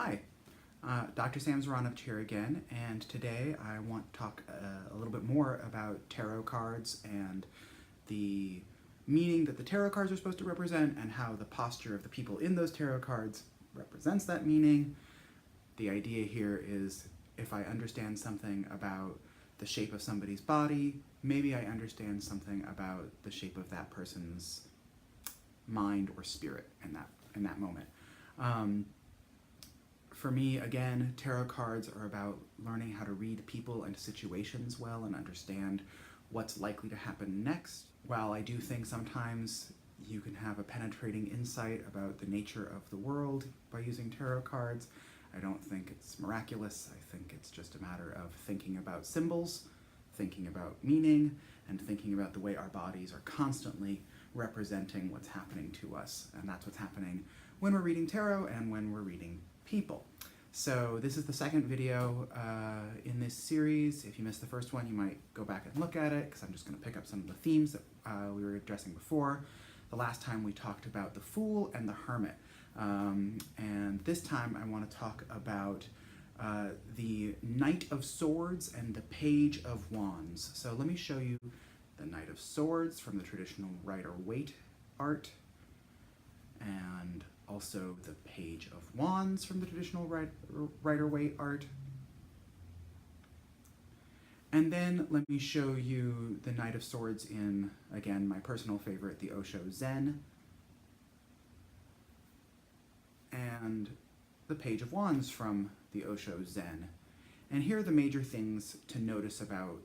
Hi, Dr. Sam Zaranovich here again, and today I want to talk a little bit more about tarot cards and the meaning that the tarot cards are supposed to represent and how the posture of the people in those tarot cards represents that meaning. The idea here is if I understand something about the shape of somebody's body, maybe I understand something about the shape of that person's mind or spirit in that moment. For me, again, tarot cards are about learning how to read people and situations well and understand what's likely to happen next. While I do think sometimes you can have a penetrating insight about the nature of the world by using tarot cards, I don't think it's miraculous. I think it's just a matter of thinking about symbols, thinking about meaning, and thinking about the way our bodies are constantly representing what's happening to us. And that's what's happening when we're reading tarot and when we're reading people. So this is the second video in this series. If you missed the first one, you might go back and look at it, because I'm just going to pick up some of the themes that we were addressing before. The last time we talked about the Fool and the Hermit. And this time I want to talk about the Knight of Swords and the Page of Wands. So let me show you the Knight of Swords from the traditional Rider-Waite art, and also the Page of Wands from the traditional Rider-Waite art. And then let me show you the Knight of Swords in, again, my personal favorite, the Osho Zen, and the Page of Wands from the Osho Zen. And here are the major things to notice about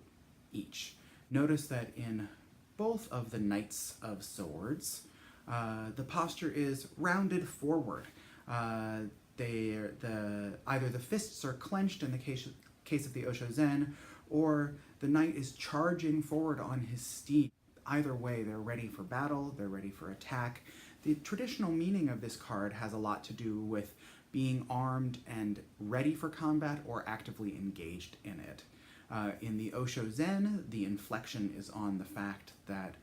each. Notice that in both of the Knights of Swords, the posture is rounded forward. Either the fists are clenched in the case of the Osho Zen, or the knight is charging forward on his steed. Either way, they're ready for battle, they're ready for attack. The traditional meaning of this card has a lot to do with being armed and ready for combat or actively engaged in it. In the Osho Zen, the inflection is on the fact that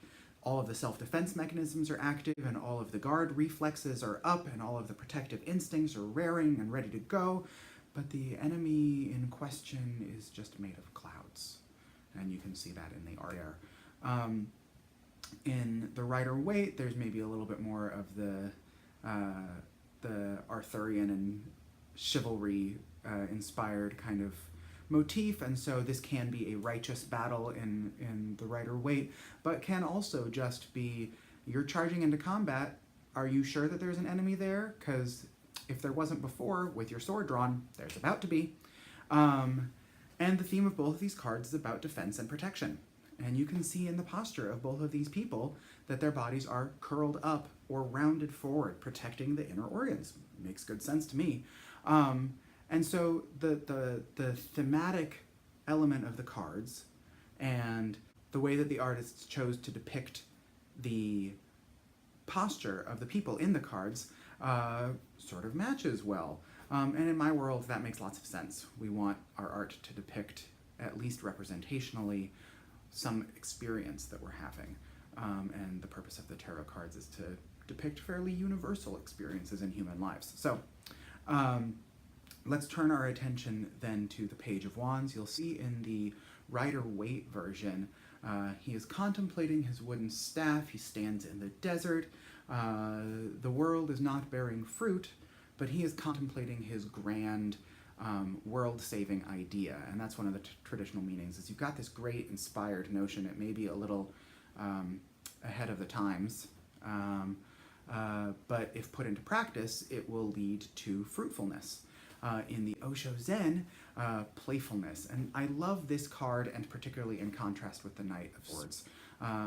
all of the self-defense mechanisms are active and all of the guard reflexes are up and all of the protective instincts are raring and ready to go, but the enemy in question is just made of clouds. And you can see that in the art there. In the Rider-Waite, there's maybe a little bit more of the Arthurian and chivalry inspired kind of motif, and so this can be a righteous battle in the Rider-Waite, but can also just be, you're charging into combat, are you sure that there's an enemy there? Because if there wasn't before, with your sword drawn, there's about to be. And the theme of both of these cards is about defense and protection. And you can see in the posture of both of these people that their bodies are curled up or rounded forward, protecting the inner organs. Makes good sense to me. And so the thematic element of the cards and the way that the artists chose to depict the posture of the people in the cards sort of matches well. And in my world, that makes lots of sense. We want our art to depict, at least representationally, some experience that we're having. And the purpose of the tarot cards is to depict fairly universal experiences in human lives. So let's turn our attention then to the Page of Wands. You'll see in the Rider-Waite version, he is contemplating his wooden staff. He stands in the desert. The world is not bearing fruit, but he is contemplating his grand world-saving idea. And that's one of the traditional meanings, is you've got this great inspired notion. It may be a little ahead of the times, but if put into practice, it will lead to fruitfulness. In the Osho Zen, playfulness. And I love this card, and particularly in contrast with the Knight of Swords,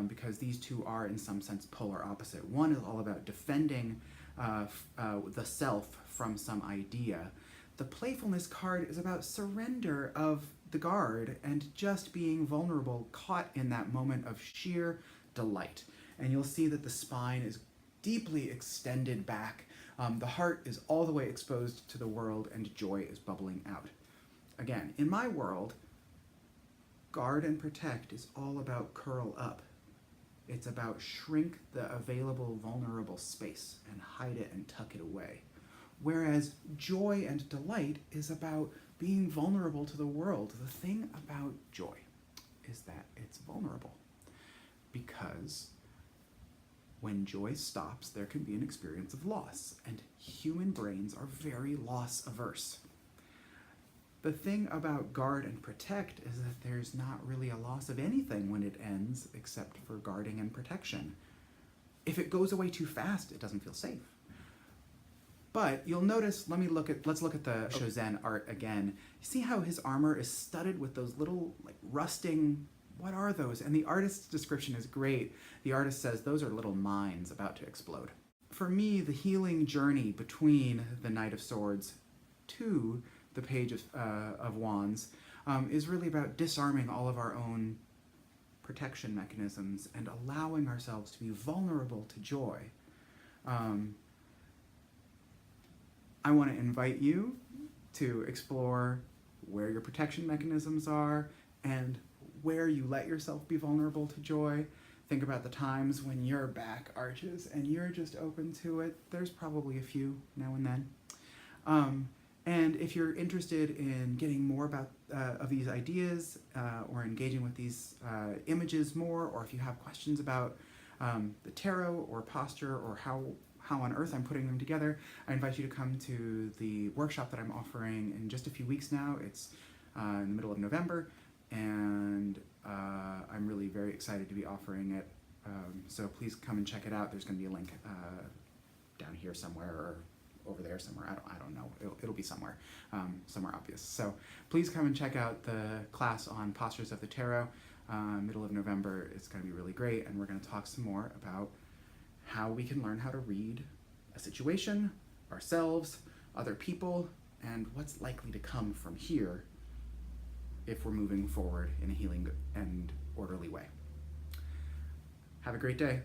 because these two are in some sense polar opposite. One is all about defending the self from some idea. The playfulness card is about surrender of the guard and just being vulnerable, caught in that moment of sheer delight. And you'll see that the spine is deeply extended back. The heart is all the way exposed to the world, and joy is bubbling out. Again, in my world, guard and protect is all about curl up. It's about shrink the available vulnerable space and hide it and tuck it away. Whereas joy and delight is about being vulnerable to the world. The thing about joy is that it's vulnerable, because when joy stops, there can be an experience of loss, and human brains are very loss averse. The thing about guard and protect is that there's not really a loss of anything when it ends, except for guarding and protection. If it goes away too fast, it doesn't feel safe. But you'll notice, let's look at the Shozen art again. You see how his armor is studded with those little rusting, what are those? And the artist's description is great. The artist says those are little mines about to explode. For me, the healing journey between the Knight of Swords to the Page of Wands is really about disarming all of our own protection mechanisms and allowing ourselves to be vulnerable to joy. I want to invite you to explore where your protection mechanisms are and where you let yourself be vulnerable to joy. Think about the times when your back arches and you're just open to it. There's probably a few now and then. And if you're interested in getting more about of these ideas or engaging with these images more, or if you have questions about the tarot or posture or how on earth I'm putting them together, I invite you to come to the workshop that I'm offering in just a few weeks now. It's in the middle of November, and I'm really very excited to be offering it. So please come and check it out. There's going to be a link down here somewhere, or over there somewhere. I don't know. It'll be somewhere obvious. So please come and check out the class on Postures of the Tarot. Middle of November. It's going to be really great, and we're going to talk some more about how we can learn how to read a situation, ourselves, other people, and what's likely to come from here if we're moving forward in a healing and orderly way. Have a great day.